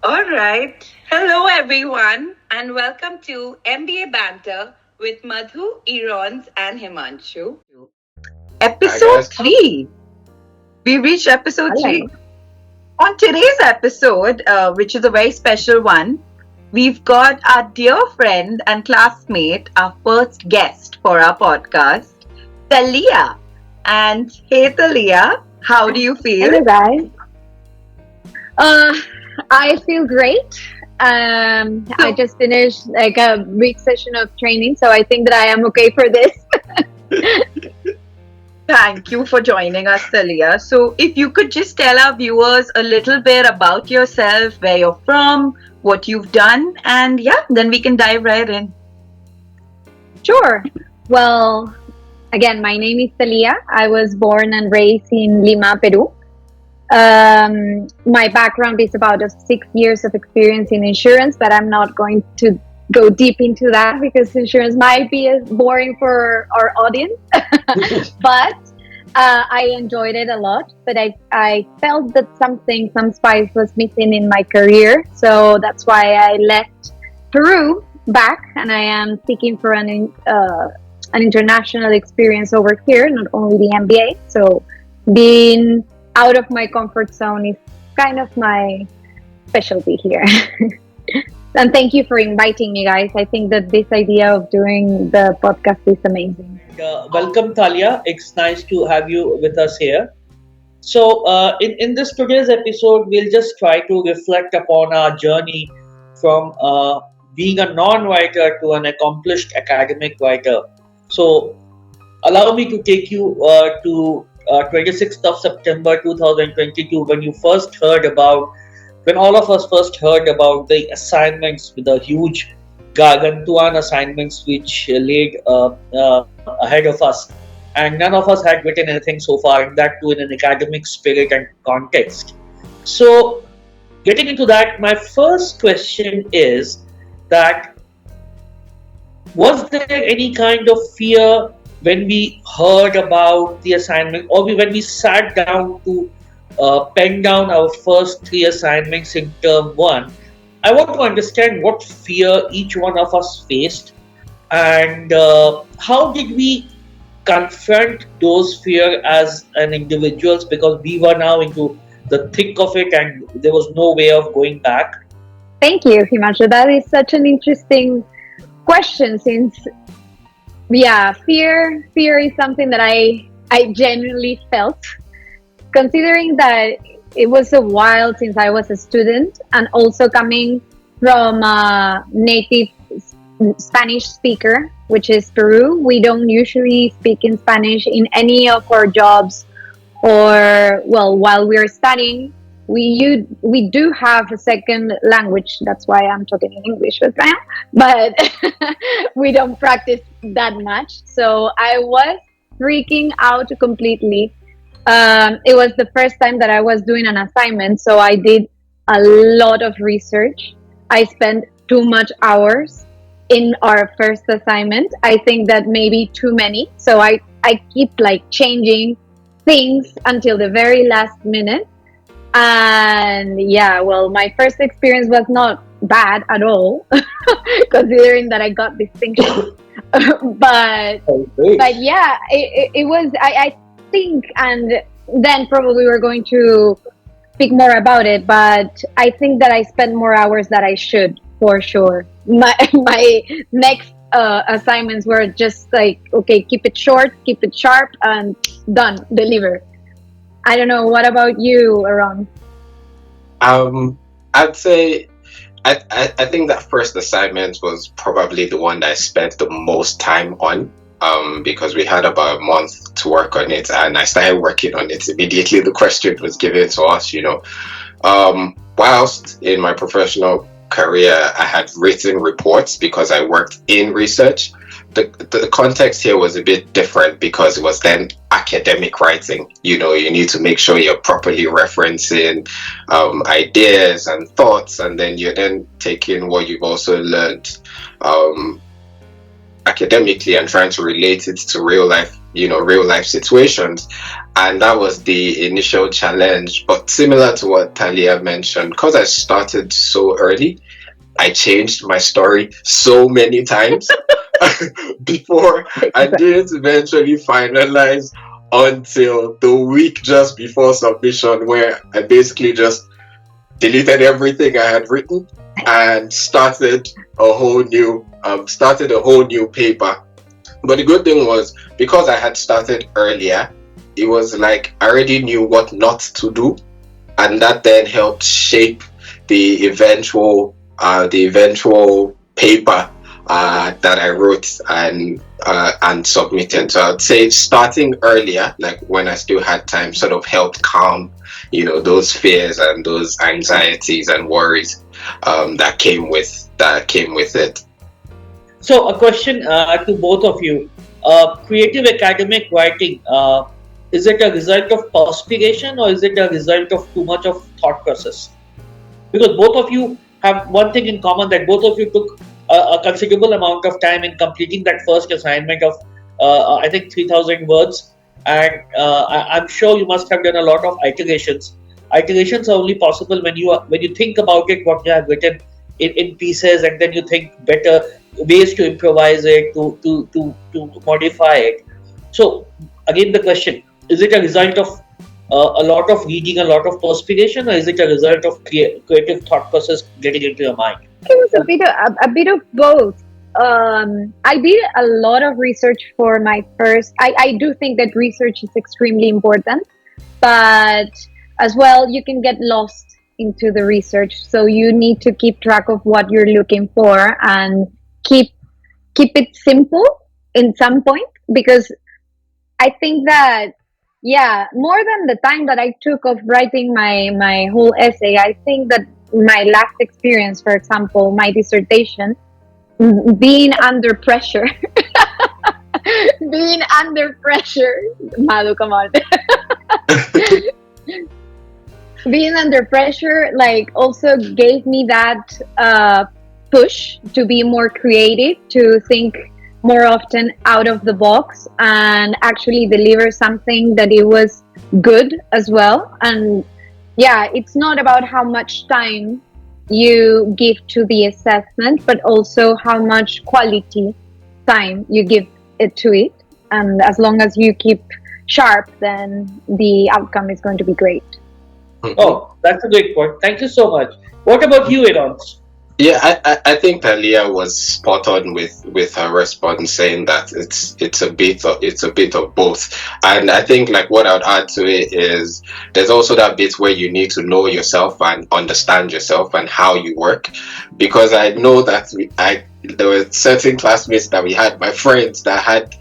All right. Hello, everyone, and welcome to MBA Banter with Madhu, Erons, and Himanshu. Hi Episode guys. 3. We reached episode Hello. 3. On today's episode, which is a very special one, we've got our dear friend and classmate, our first guest for our podcast, Thalia. And hey, Thalia, how do you feel? Hello, guys. Uh, I feel great. I just finished like a week session of training, so I think that I am okay for this. Thank you for joining us, Thalia. So, if you could just tell our viewers a little bit about yourself, where you're from, what you've done, and yeah, then we can dive right in. Sure. Well, again, my name is Thalia. I was born and raised in Lima, Peru. My background is about 6 years of experience in insurance, but I'm not going to go deep into that because insurance might be boring for our audience. But I enjoyed it a lot. But I felt that some spice was missing in my career. So that's why I left Peru back, and I am seeking for an international experience over here, not only the MBA. So being out of my comfort zone is kind of my specialty here. And thank you for inviting me, guys. I think that this idea of doing the podcast is amazing. Welcome, Thalia. It's nice to have you with us here. So, in this today's episode, we'll just try to reflect upon our journey from being a non-writer to an accomplished academic writer. So, allow me to take you to 26th of September 2022 when all of us first heard about the assignments, with the huge gargantuan assignments which laid ahead of us, and none of us had written anything so far, and that too in an academic spirit and context. So, getting into that, my first question is that was there any kind of fear when we heard about the assignment, or when we sat down to pen down our first 3 assignments in term 1? I want to understand what fear each one of us faced, and how did we confront those fear as an individuals, because we were now into the thick of it and there was no way of going back. Thank you, Himanshu. That is such an interesting question, since fear is something that I genuinely felt, considering that it was a while since I was a student, and also coming from a native Spanish speaker, which is Peru. We don't usually speak in Spanish in any of our jobs, or while we're studying. We do have a second language. That's why I'm talking in English right now, but we don't practice that much. So I was freaking out completely. It was the first time that I was doing an assignment, so I did a lot of research. I spent too much hours in our first assignment. I think that maybe too many. So I keep like changing things until the very last minute. And my first experience was not bad at all, considering that I got distinction. but it was. I think, and then probably we're going to speak more about it. But I think that I spent more hours than I should, for sure. My next assignments were just like, okay, keep it short, keep it sharp, and done, deliver. I don't know. What about you, Erons? I'd say I think that first assignment was probably the one that I spent the most time on. Because we had about a month to work on it, and I started working on it immediately the question was given to us. Whilst in my professional career, I had written reports because I worked in research. The context here was a bit different because it was then academic writing. You need to make sure you're properly referencing ideas and thoughts, and then you're then taking what you've also learned academically and trying to relate it to real life real life situations. And that was the initial challenge. But similar to what Thalia mentioned, because I started so early, I changed my story so many times before I didn't eventually finalize until the week just before submission, where I basically just deleted everything I had written and started a whole new paper. But the good thing was, because I had started earlier, it was like I already knew what not to do, and that then helped shape the eventual paper that I wrote and submitted. So I'd say starting earlier, like when I still had time, sort of helped calm, those fears and those anxieties and worries that came with it. So, a question to both of you: creative academic writing, is it a result of perspiration, or is it a result of too much of thought process? Because both of you have one thing in common, that both of you took a considerable amount of time in completing that first assignment of I think 3,000 words, and I'm sure you must have done a lot of iterations. Iterations are only possible when you think about it, what you have written in pieces, and then you think better ways to improvise it, to modify it. So again, the question: is it a result of a lot of reading, a lot of perspiration, or is it a result of creative thought process getting into your mind? It was a bit of both. I did a lot of research for my first. I do think that research is extremely important, but as well, you can get lost into the research. So you need to keep track of what you're looking for and keep it simple in some point, because I think that, yeah, more than the time that I took of writing my whole essay, I think that my last experience, for example, my dissertation, being under pressure, being under pressure, Madhu, come on. Being under pressure, like, also gave me that push to be more creative, to think more often out of the box and actually deliver something that it was good as well. And yeah, it's not about how much time you give to the assessment, but also how much quality time you give to it. And as long as you keep sharp, then the outcome is going to be great. Oh, that's a great point. Thank you so much. What about you, Erons? Yeah, I think Thalia was spot on with her response, saying that it's a bit of both. And I think, like, what I'd add to it is there's also that bit where you need to know yourself and understand yourself and how you work, because I know that there were certain classmates that we had, my friends, that had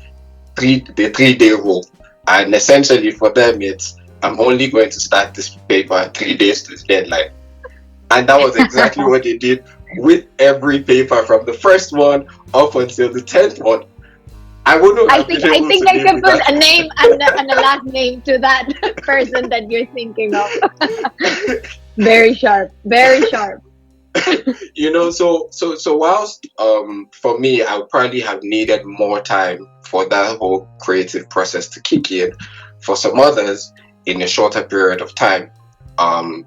the 3 day rule, and essentially for them it's, I'm only going to start this paper 3 days to the deadline. And that was exactly what they did with every paper from the first one up until the 10th one. I wouldn't I have think been I able think to I live can with put a that. name and a last name to that person that you're thinking of. Very sharp, very sharp. So whilst for me, I would probably have needed more time for that whole creative process to kick in. For some others, in a shorter period of time,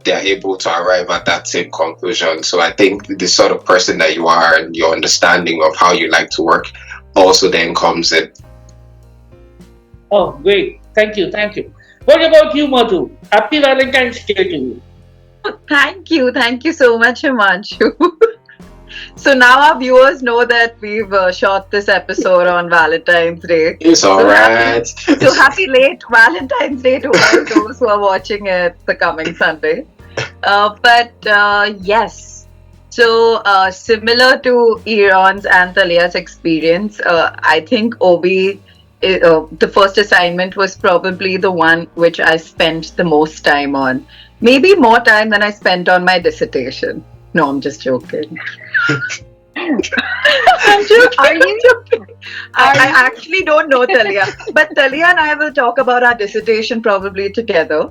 they're able to arrive at that same conclusion. So I think the sort of person that you are and your understanding of how you like to work also then comes in. Oh, great. Thank you. Thank you. What about you, Madhu? Happy Valentine's Day to you. Thank you. Thank you so much, Himanshu. So now our viewers know that we've shot this episode on Valentine's Day. It's all So right. happy late Valentine's Day to all those who are watching it the coming Sunday. But yes, so similar to Erons and Thalia's experience, I think OB, the first assignment was probably the one which I spent the most time on. Maybe more time than I spent on my dissertation. No, I'm just joking. I'm joking. Are I'm you? joking. I actually don't know Thalia, but Thalia and I will talk about our dissertation probably together.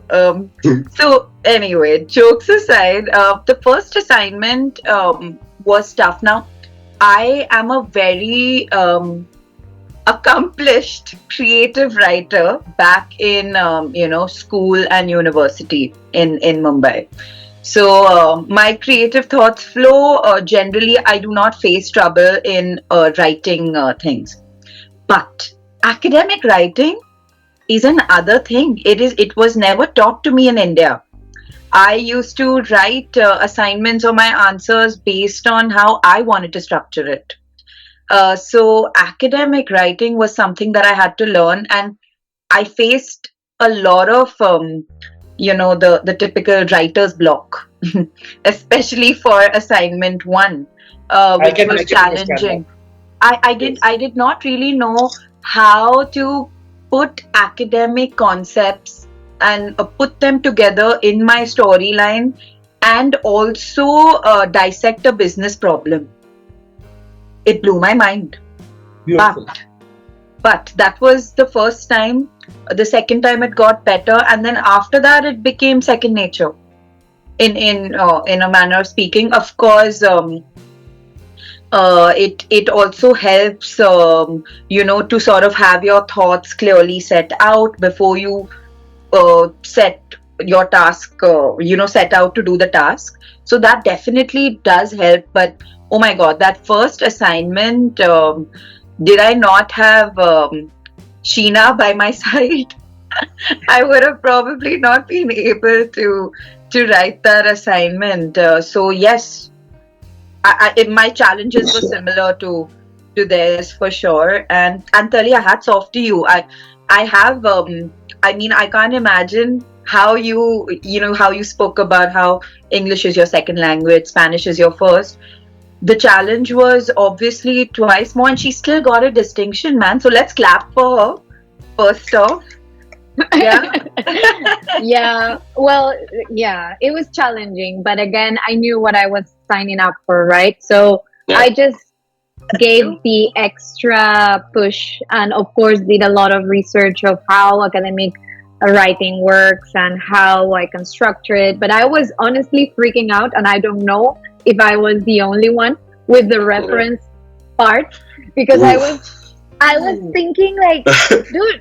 So anyway, jokes aside, the first assignment was tough. Now, I am a very accomplished creative writer back in school and university in Mumbai. So my creative thoughts flow. Generally, I do not face trouble in writing things, but academic writing is another thing. It was never taught to me in India. I used to write assignments or my answers based on how I wanted to structure it. So academic writing was something that I had to learn, and I faced a lot of the typical writer's block, especially for assignment one, which I was can understand that. challenging. Yes. I did not really know how to put academic concepts and put them together in my storyline, and also dissect a business problem. It blew my mind. But Beautiful. that was the first time. The second time it got better, and then after that it became second nature. In a manner of speaking, of course. It also helps to sort of have your thoughts clearly set out before you set your task, set out to do the task. So that definitely does help. But oh my god, that first assignment, did I not have Sheena by my side, I would have probably not been able to write that assignment. So yes, my challenges were similar to theirs for sure. And Thalia, hats off to you. I have I mean, I can't imagine how how you spoke about how English is your second language, Spanish is your first. The challenge was obviously twice more, and she still got a distinction, man. So let's clap for her first off. Yeah. Yeah, well, yeah, it was challenging, but again, I knew what I was signing up for, right? So Yeah. I just gave the extra push and, of course, did a lot of research of how academic writing works and how I can structure it. But I was honestly freaking out, and I don't know if I was the only one with the reference part, because I was thinking like, dude,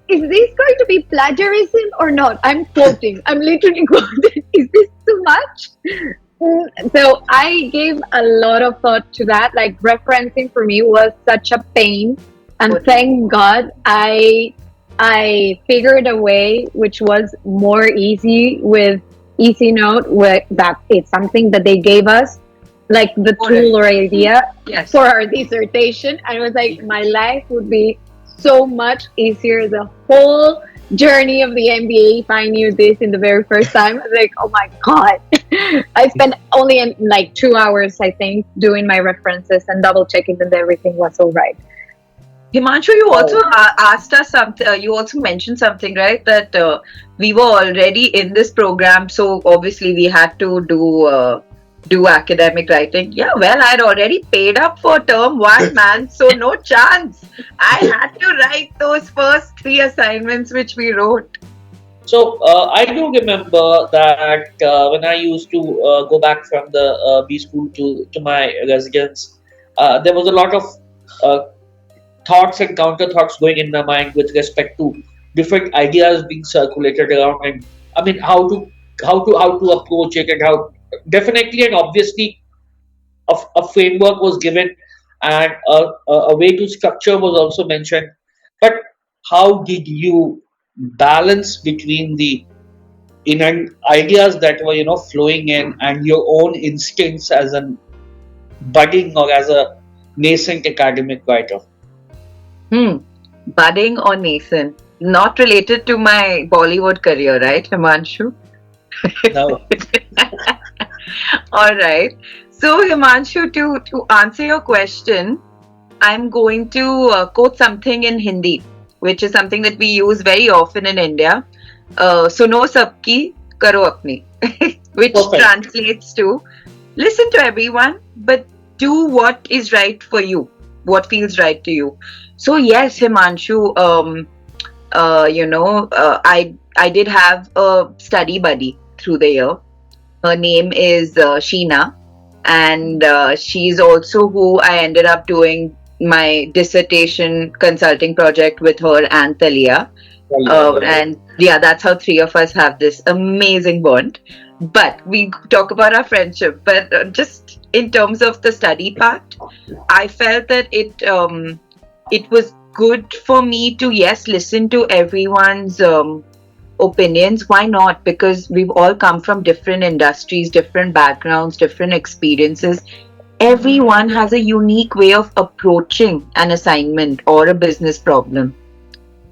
is this going to be plagiarism or not? I'm quoting. I'm literally quoting. Is this too much? So I gave a lot of thought to that. Like, referencing for me was such a pain, and thank God I figured a way which was more easy with Easy Note, where that it's something that they gave us, like the tool or idea Yes. for our dissertation. And it was like, my life would be so much easier. The whole journey of the MBA, if I knew this in the very first time, I was like, oh my god. I spent only like 2 hours, I think, doing my references and double checking that everything was all right. Himanshu, you also asked us something. You also mentioned something, right? That we were already in this program, so obviously we had to do academic writing. Yeah, well, I'd already paid up for term one, man, so no chance. I had to write those first 3 assignments which we wrote. So I do remember that when I used to go back from the B school to my residence, there was a lot of uh, thoughts and counter thoughts going in my mind with respect to different ideas being circulated around, and I mean how to approach it, and how definitely and obviously a framework was given, and a way to structure was also mentioned. But how did you balance between the ideas that were flowing in, and your own instincts as a budding or as a nascent academic writer? Budding or nascent? Not related to my Bollywood career, right, Himanshu? No. All right. So, Himanshu, to answer your question, I'm going to quote something in Hindi, which is something that we use very often in India. Suno sabki, karo apni, which Perfect. translates to listen to everyone, but do what is right for you, what feels right to you. So yes, Himanshu, I did have a study buddy through the year. Her name is Sheena, and she's also who I ended up doing my dissertation consulting project with her and Thalia. Yeah. And yeah, that's how three of us have this amazing bond. But we talk about our friendship. But just in terms of the study part, I felt that it was good for me to, yes, listen to everyone's opinions. Why not? Because we've all come from different industries, different backgrounds, different experiences. Everyone has a unique way of approaching an assignment or a business problem.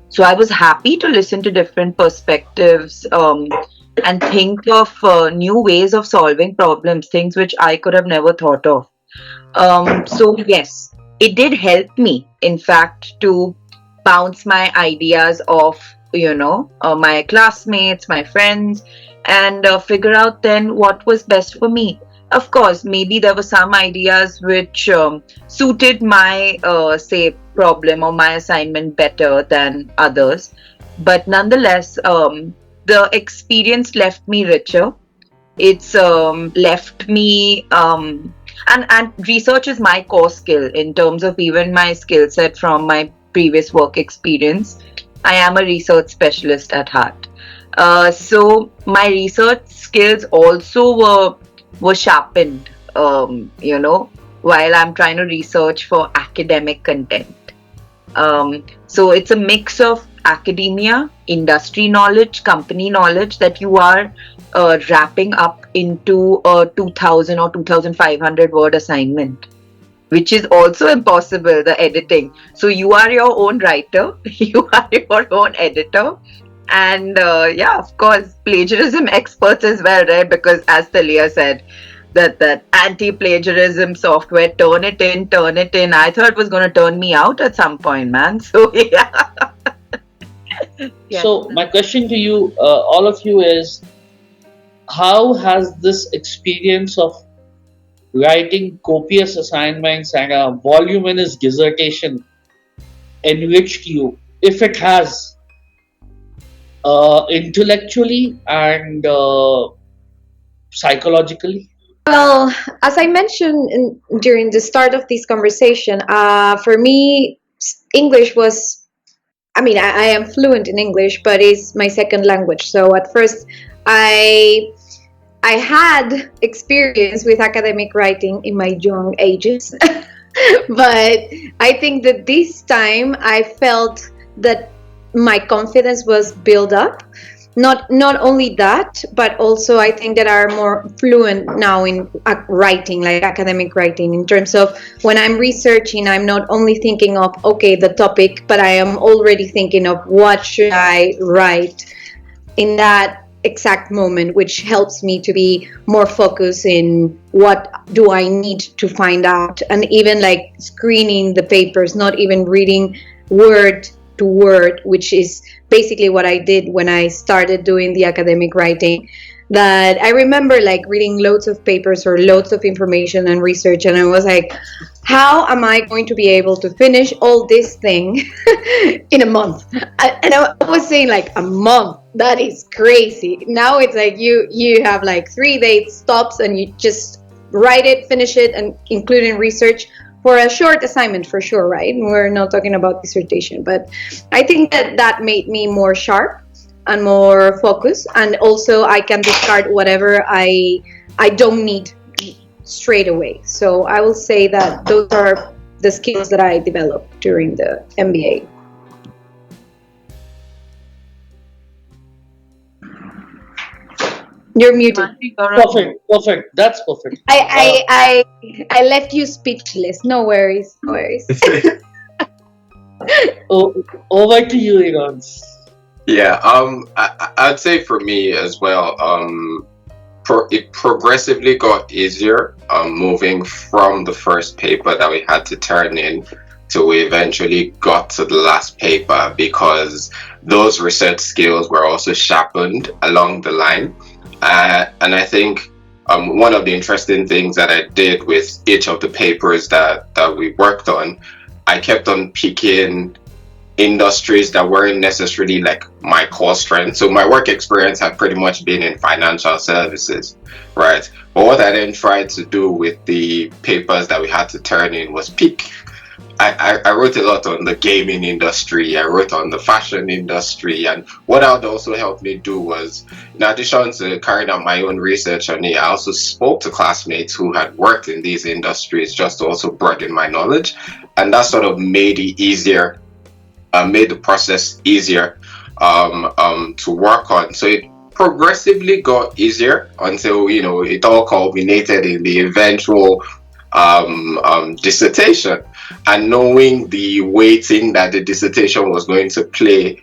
So I was happy to listen to different perspectives, and think of new ways of solving problems, things which I could have never thought of. So yes, it did help me, in fact, to bounce my ideas off, my classmates, my friends, and figure out then what was best for me. Of course, maybe there were some ideas which suited my, say, problem or my assignment better than others. But nonetheless, the experience left me richer. It's left me, and research is my core skill in terms of even my skill set from my previous work experience. I am a research specialist at heart. So my research skills also were sharpened, while I'm trying to research for academic content. So it's a mix of academia, industry knowledge, company knowledge that you are wrapping up into a 2000 or 2500 word assignment, which is also impossible, the editing. So you are your own writer, you are your own editor. And yeah, of course, plagiarism experts as well, right? Because as Thalia said, that anti-plagiarism software, turn it in, turn it in. I thought it was going to turn me out at some point, man. So yeah. So my question to you, all of you, is how has this experience of writing copious assignments and a voluminous dissertation enriched you, if it has, intellectually and psychologically? Well, as I mentioned during the start of this conversation, for me, English was, I mean, I am fluent in English, but it's my second language. So at first, I I had experience with academic writing in my young ages, but I think that this time I felt that my confidence was built up. Not only that, but also I think that I'm more fluent now in writing, like academic writing, in terms of when I'm researching, I'm not only thinking of, okay, the topic, but I am already thinking of what should I write in that exact moment, which helps me to be more focused in what do I need to find out, and even like screening the papers, not even reading word to word, which is basically what I did when I started doing the academic writing. That I remember like reading loads of papers or loads of information and research, and I was like, how am I going to be able to finish all this thing in a month? And I was saying like, a month, that is crazy. Now it's like you have like 3 day stops and you just write it, finish it, and including research for a short assignment, for sure, right? We're not talking about dissertation, but I think that made me more sharp and more focused, and also I can discard whatever I don't need straight away. So I will say that those are the skills that I developed during the MBA. You're muted. Perfect. That's perfect. I left you speechless. No worries. No worries. Over to you, Erons. Yeah, I'd say for me as well, it progressively got easier, moving from the first paper that we had to turn in till we eventually got to the last paper, because those research skills were also sharpened along the line. And I think one of the interesting things that I did with each of the papers that we worked on, I kept on picking industries that weren't necessarily like my core strength. So my work experience had pretty much been in financial services, right? But what I then tried to do with the papers that we had to turn in was pick I wrote a lot on the gaming industry. I wrote on the fashion industry, and what that also helped me do was, in addition to carrying out my own research on it, I also spoke to classmates who had worked in these industries just to also broaden my knowledge, and that sort of made it easier, made the process easier to work on. So it progressively got easier until it all culminated in the eventual dissertation, and knowing the weighting that the dissertation was going to play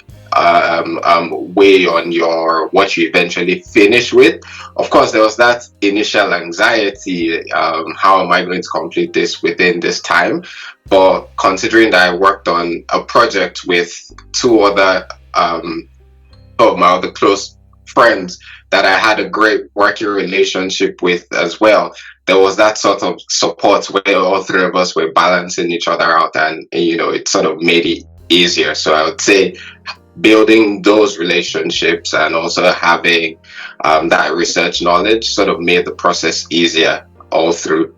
weigh on your what you eventually finish with. Of course, there was that initial anxiety. How am I going to complete this within this time? But considering that I worked on a project with two other of my other close friends that I had a great working relationship with as well, there was that sort of support where all three of us were balancing each other out, and it sort of made it easier. So I would say building those relationships and also having that research knowledge sort of made the process easier all through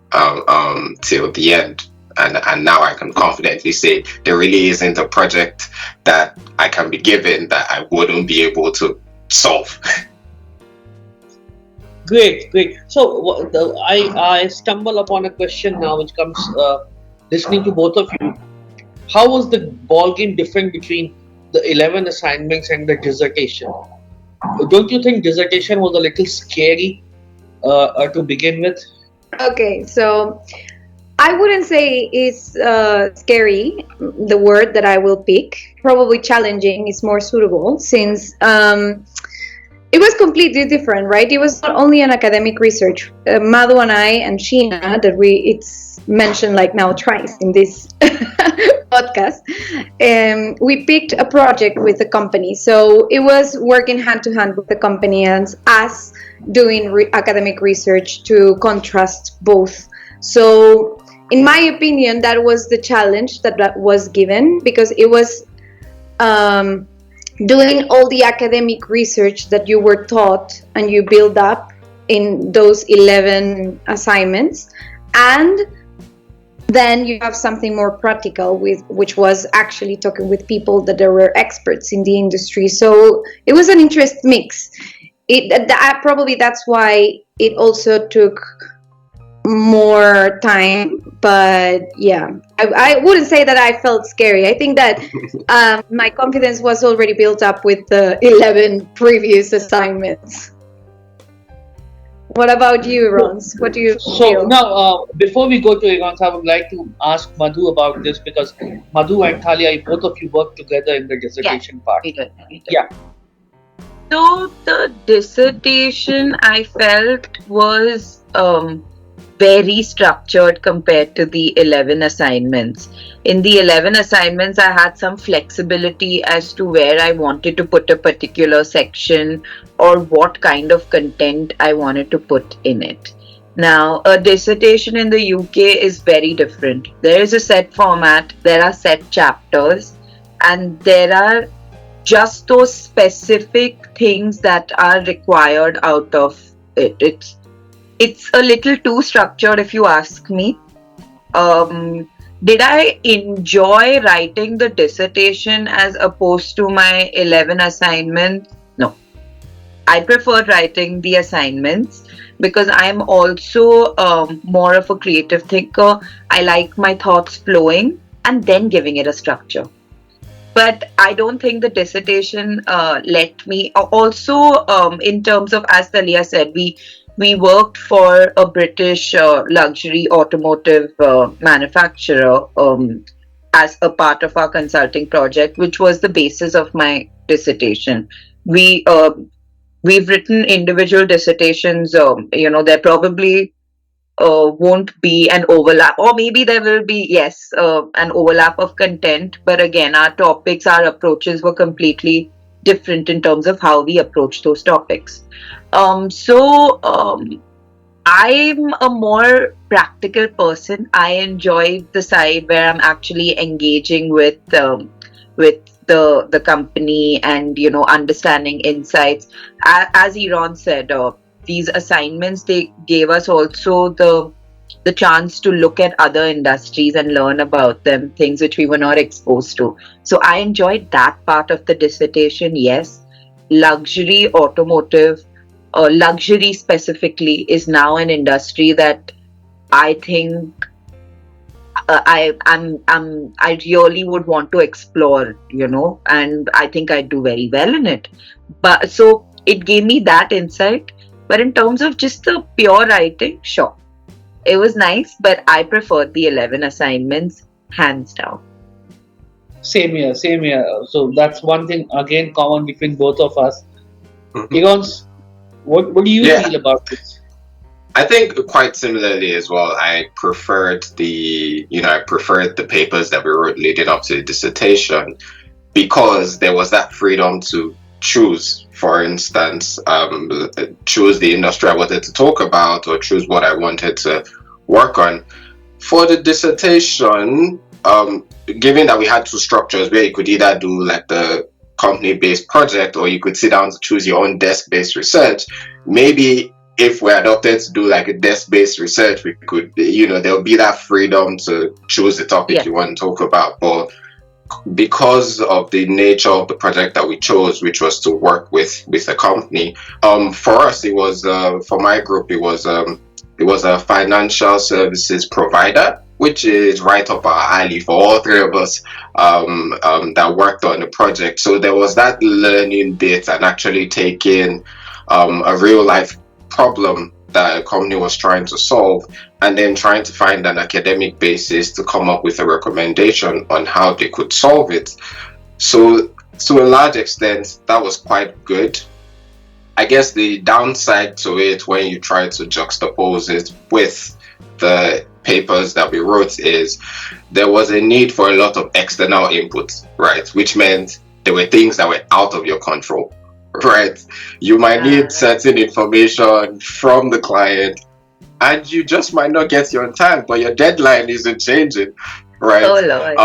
till the end. And now I can confidently say there really isn't a project that I can be given that I wouldn't be able to solve. Great, great. So I stumble upon a question now, which comes listening to both of you. How was the ball game different between the 11 assignments and the dissertation? Don't you think dissertation was a little scary to begin with? Okay, so I wouldn't say it's scary, the word that I will pick. Probably challenging is more suitable, since it was completely different, right? It was not only an academic research. Madhu and I and Sheena, that it's mentioned like now twice in this podcast, we picked a project with the company. So it was working hand to hand with the company and us doing academic research to contrast both. So in my opinion, that was the challenge that was given, because it was doing all the academic research that you were taught and you build up in those 11 assignments, and then you have something more practical, which was actually talking with people that were experts in the industry. So it was an interest mix. Probably that's why it also took more time, but yeah, I wouldn't say that I felt scary. I think that my confidence was already built up with the 11 previous assignments. What about you, Erons? What do you So feel? now, before we go to Erons, I would like to ask Madhu about this, because Madhu and Thalia, both of you worked together in the dissertation part. We did. Yeah. So the dissertation I felt was very structured compared to the 11 assignments. In the 11 assignments, I had some flexibility as to where I wanted to put a particular section or what kind of content I wanted to put in it. Now, a dissertation in the UK is very different. There is a set format, there are set chapters, and there are just those specific things that are required out of it. It's a little too structured, if you ask me. Did I enjoy writing the dissertation as opposed to my 11 assignments? No. I prefer writing the assignments because I'm also more of a creative thinker. I like my thoughts flowing and then giving it a structure. But I don't think the dissertation let me. Also, in terms of, as Thalia said, we worked for a British luxury automotive manufacturer as a part of our consulting project, which was the basis of my dissertation. We've written individual dissertations. There probably won't be an overlap, or maybe there will be, yes, an overlap of content. But again, our topics, our approaches were completely different in terms of how we approach those topics. I'm a more practical person. I enjoy the side where I'm actually engaging with the company and understanding insights. As Erons said, these assignments, they gave us also the the chance to look at other industries and learn about them, things which we were not exposed to. So I enjoyed that part of the dissertation. Yes, luxury automotive, or luxury specifically, is now an industry that I think I really would want to explore, and I think I do very well in it. But so it gave me that insight. But in terms of just the pure writing, sure, it was nice, but I preferred the 11 assignments hands down. Same here, same here. So that's one thing again common between both of us. Erons, what do you Yeah. feel about this? I think quite similarly as well. I preferred the papers that we wrote leading up to the dissertation because there was that freedom to choose. For instance, choose the industry I wanted to talk about or choose what I wanted to work on. For the dissertation, given that we had two structures where you could either do like the company-based project or you could sit down to choose your own desk-based research, maybe if we adopted to do like a desk-based research, we could, there'll be that freedom to choose the topic you want to talk about. But because of the nature of the project that we chose, which was to work with a company, for us, it was for my group, it was a financial services provider, which is right up our alley for all three of us that worked on the project. So there was that learning bit and actually taking a real life problem that a company was trying to solve and then trying to find an academic basis to come up with a recommendation on how they could solve it. So to a large extent, that was quite good. I guess the downside to it when you try to juxtapose it with the papers that we wrote is there was a need for a lot of external input, right? Which meant there were things that were out of your control, right? You might need certain information from the client and you just might not get your time, but your deadline isn't changing, right? Oh, Lord.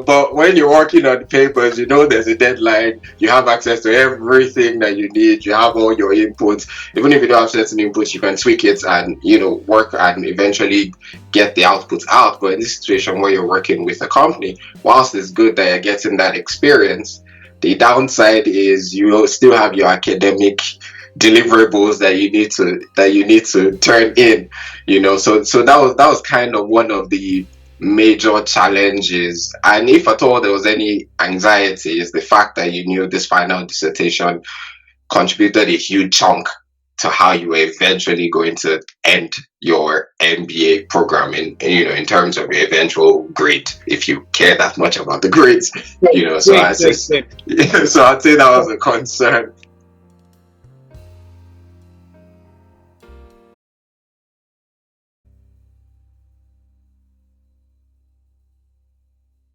But when you're working on the papers, there's a deadline, you have access to everything that you need, you have all your inputs. Even if you don't have certain inputs, you can tweak it and, work and eventually get the outputs out. But in this situation where you're working with a company, whilst it's good that you're getting that experience, the downside is you still have your academic deliverables that you need to turn in. So that was kind of one of the major challenges. And if at all there was any anxiety, is the fact that you knew this final dissertation contributed a huge chunk to how you were eventually going to end your MBA program in terms of your eventual grade, if you care that much about the grades. So I'd say that was a concern.